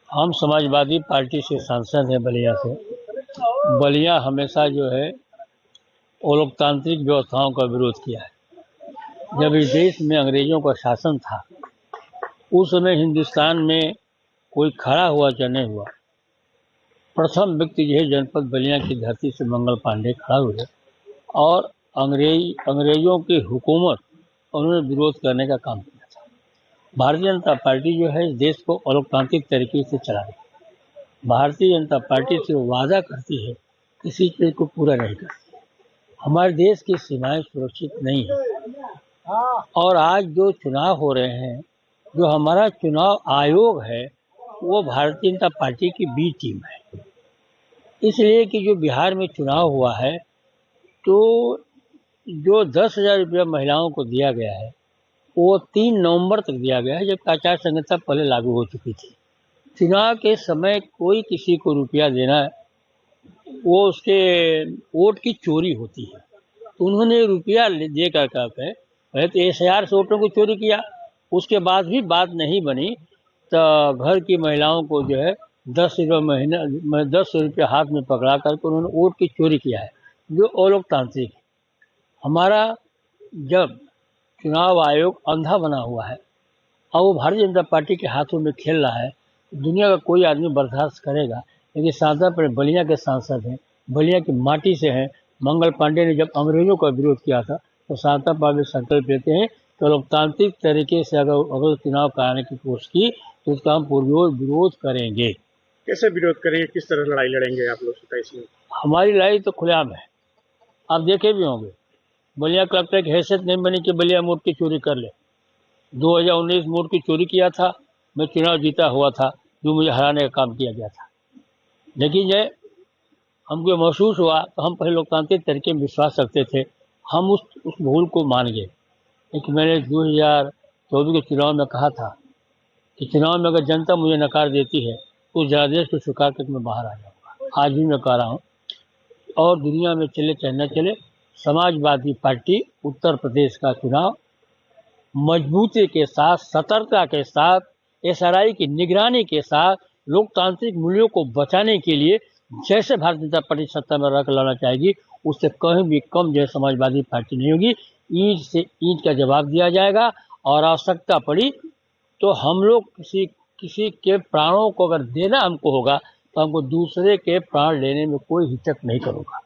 हम समाजवादी पार्टी से सांसद हैं बलिया से। बलिया हमेशा जो है वो लोकतांत्रिक व्यवस्थाओं का विरोध किया है। जब इस देश में अंग्रेजों का शासन था उस समय हिंदुस्तान में कोई खड़ा हुआ या नहीं हुआ, प्रथम व्यक्ति जो है जनपद बलिया की धरती से मंगल पांडे खड़ा हुए और अंग्रेजों की हुकूमत उन्होंने विरोध करने का काम किया था। भारतीय जनता पार्टी जो है इस देश को अलोकतांत्रिक तरीके से चला रही है। भारतीय जनता पार्टी से वादा करती है, किसी चीज को पूरा नहीं करती। हमारे देश की सीमाएं सुरक्षित नहीं है और आज जो चुनाव हो रहे हैं, जो हमारा चुनाव आयोग है वो भारतीय जनता पार्टी की बी टीम है। इसलिए कि जो बिहार में चुनाव हुआ है तो जो 10,000 रुपया महिलाओं को दिया गया है वो 3 नवंबर तक दिया गया है, जबकि आचार संहिता पहले लागू हो चुकी थी। चुनाव के समय कोई किसी को रुपया देना वो उसके वोट की चोरी होती है। तो उन्होंने रुपया दे कर पहले तो SIR से वोटों को चोरी किया, उसके बाद भी बात नहीं बनी तो घर की महिलाओं को जो है 10 रुपये महीना 10 रुपये हाथ में पकड़ा करके उन्होंने वोट की चोरी किया है, जो अलोकतांत्रिक है। हमारा जब चुनाव आयोग अंधा बना हुआ है और वो भारतीय जनता पार्टी के हाथों में खेल रहा है, दुनिया का कोई आदमी बर्दाश्त करेगा। लेकिन सादा पर बलिया के सांसद हैं, बलिया की माटी से हैं। मंगल पांडे ने जब अंग्रेजों का विरोध किया था तो सादा पर संकल्प लेते हैं तो लोकतांत्रिक तरीके से अगर चुनाव कराने की कोशिश की तो उसका हम विरोध करेंगे। कैसे विरोध करेंगे, किस तरह लड़ाई लड़ेंगे आप लोग इसमें? हमारी लड़ाई तो खुलेआम है, आप देखे भी होंगे। बलिया कलेक्टर की हैसियत नहीं बनी कि बलिया वोट की चोरी कर ले। 2019 वोट की चोरी किया था, मैं चुनाव जीता हुआ था, जो मुझे हराने का काम किया गया था। लेकिन जब हमको महसूस हुआ तो हम पहले लोकतांत्रिक तरीके में विश्वास रखते थे, हम उस भूल को मान गए। लेकिन मैंने 2014 के चुनाव में कहा था कि चुनाव में अगर जनता मुझे नकार देती है तो उस जनादेश को स्वीकार करके मैं बाहर आ जाऊँगा। आज भी मैं कह रहा हूँ और दुनिया में चले चाहे न चले, समाजवादी पार्टी उत्तर प्रदेश का चुनाव मजबूती के साथ, सतर्कता के साथ, SRI की निगरानी के साथ, लोकतांत्रिक मूल्यों को बचाने के लिए जैसे भारतीय जनता पार्टी सत्ता में रख लाना चाहेगी उससे कहीं भी कम जो समाजवादी पार्टी नहीं होगी। ईंट से ईंट का जवाब दिया जाएगा और आवश्यकता पड़ी तो हम लोग किसी के प्राणों को अगर देना हमको होगा तो हमको दूसरे के प्राण लेने में कोई हिचक नहीं करूँगा।